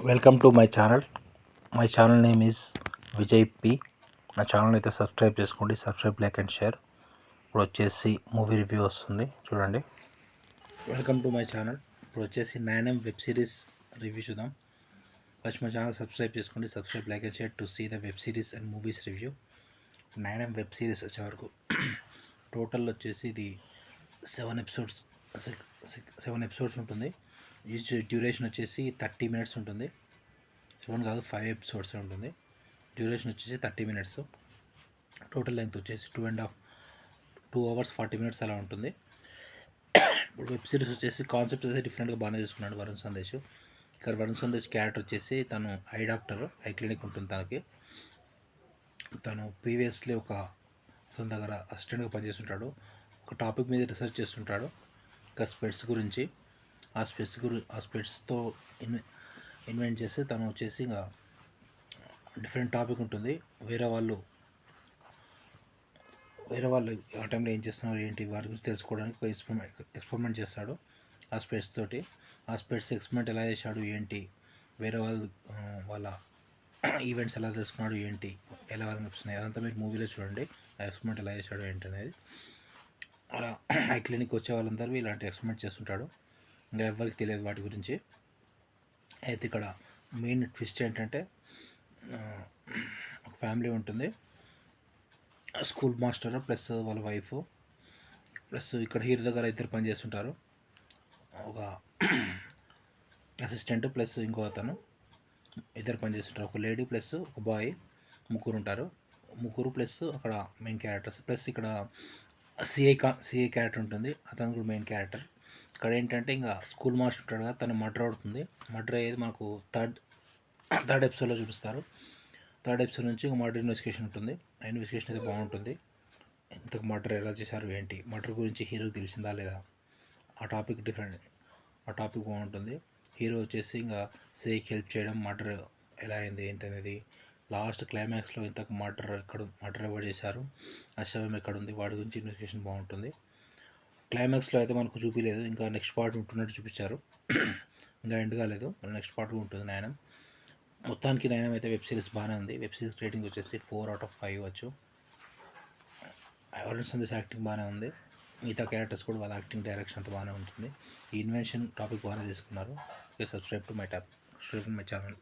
Welcome to my channel. My channel name is Vijay P. నా channel అయితే subscribe చేసుకోండి. Subscribe, like and share. ఇప్పుడు వచ్చేసి మూవీ రివ్యూ వస్తుంది, చూడండి. వెల్కమ్ టు మై ఛానల్. ఇప్పుడు వచ్చేసి 9M వెబ్ సిరీస్ రివ్యూ చూద్దాం. ఫస్ట్ మా ఛానల్ సబ్స్క్రైబ్ చేసుకోండి. Subscribe, like and share to see the web series and movies review. 9M web series వచ్చే వరకు టోటల్ వచ్చేసి ఇది 7 ఎపిసోడ్స్ 7 ఎపిసోడ్స్ ఉంటుంది. ఈచ్ డ్యూరేషన్ వచ్చేసి 30 మినిట్స్ ఉంటుంది. 7 కాదు, 5 ఎపిసోడ్స్ ఉంటుంది. డ్యూరేషన్ వచ్చేసి 30 మినిట్స్. టోటల్ లెంగ్త్ వచ్చేసి 2 hours 40 minutes అలా ఉంటుంది. ఇప్పుడు వెబ్ సిరీస్ వచ్చేసి కాన్సెప్ట్ అయితే డిఫరెంట్గా బాగానే తీసుకున్నాడు వరుణ్ సందేశ్. ఇక్కడ వరుణ్ సందేశ్ క్యారెక్టర్ వచ్చేసి తను ఐ డాక్టర్, ఐ క్లినిక్ ఉంటుంది తనకి. తను ప్రీవియస్లీ అతని దగ్గర అసిస్టెంట్గా పనిచేస్తుంటాడు. ఒక టాపిక్ మీద రీసెర్చ్ చేస్తుంటాడు, ఇంకా స్పెట్స్ గురించి. ఆ స్పెట్స్తో ఇన్వెంట్ చేస్తే తను వచ్చేసి ఇంకా డిఫరెంట్ టాపిక్ ఉంటుంది. వేరే వాళ్ళు ఆ టైంలో ఏం చేస్తున్నారు ఏంటి వారి గురించి తెలుసుకోవడానికి ఒక ఎక్స్పెరిమెంట్ చేస్తాడు ఆ స్పెట్స్ తోటి. ఆ స్పెట్స్ ఎక్స్పెరిమెంట్ ఎలా చేశాడు ఏంటి, వేరే వాళ్ళ ఈవెంట్స్ ఎలా తెలుసుకున్నాడు ఏంటి, ఎలా కనిపిస్తున్నాయి అదంతా మీరు మూవీలో చూడండి. ఆ ఎక్స్పెరిమెంట్ ఎలా చేశాడు ఏంటి అనేది. అలా ఐ క్లినిక్ వచ్చే వాళ్ళందరూ ఇలాంటి ఎక్స్పెరిమెంట్ చేస్తుంటాడు. ఇంకా ఎవరికి తెలియదు వాటి గురించి. అయితే ఇక్కడ మెయిన్ ట్విస్ట్ ఏంటంటే ఒక ఫ్యామిలీ ఉంటుంది. స్కూల్ మాస్టర్ ప్లస్ వాళ్ళ వైఫ్ ప్లస్ ఇక్కడ హీరో దగ్గర ఇద్దరు పని చేస్తుంటారు. ఒక అసిస్టెంట్ ప్లస్ ఇంకో అతను, ఇద్దరు పని చేస్తుంటారు. ఒక లేడీ ప్లస్ ఒక బాయ్, ముగ్గురు ఉంటారు. ముగ్గురు ప్లస్ అక్కడ మెయిన్ క్యారెక్టర్స్. ప్లస్ ఇక్కడ సిఐ క్యారెక్టర్ ఉంటుంది, అతను కూడా మెయిన్ క్యారెక్టర్. ఇక్కడ ఏంటంటే ఇంకా స్కూల్ మాస్టర్ ఉంటాడు కదా, తను మర్డర్ అవుతుంది. మర్డర్ అయ్యేది మనకు థర్డ్ ఎపిసోడ్లో చూపిస్తారు. థర్డ్ ఎపిసోడ్ నుంచి ఇంకా మర్డర్ ఇన్వెస్టిగేషన్ ఉంటుంది. ఆ ఇన్వెస్టిగేషన్ అయితే బాగుంటుంది. ఇంతకు మర్డర్ ఎలా చేశారు ఏంటి, మర్డర్ గురించి హీరోకి తెలిసిందా లేదా, ఆ టాపిక్ డిఫరెంట్, ఆ టాపిక్ బాగుంటుంది. హీరో వచ్చేసి ఇంకా సిఐకి హెల్ప్ చేయడం, మర్డర్ ఎలా అయింది ఏంటి అనేది. లాస్ట్ క్లైమాక్స్లో ఇంతకు మర్డర్ ఎవరు చేశారు, ఆ శవం ఎక్కడ ఉంది, వాటి గురించి ఇన్వెస్టిగేషన్ బాగుంటుంది. క్లైమాక్స్లో అయితే మనకు చూపించలేదు, ఇంకా నెక్స్ట్ పార్ట్ ఉంటున్నట్టు చూపించారు. ఇంకా ఎండ్ కాలేదు, నెక్స్ట్ పార్ట్ ఉంటుంది 9M. మొత్తానికి 9M అయితే వెబ్ సిరీస్ బాగానే ఉంది. వెబ్ సిరీస్ రేటింగ్ వచ్చేసి 4/5 వచ్చు. వరుణ్ సందేశ్ యాక్టింగ్ బాగానే ఉంది. మిగతా క్యారెక్టర్స్ కూడా వాళ్ళ యాక్టింగ్ డైరెక్షన్ అంతా బాగానే ఉంటుంది. ఈ ఇన్వెన్షన్ టాపిక్ బాగానే తీసుకున్నారు. Subscribe to my channel.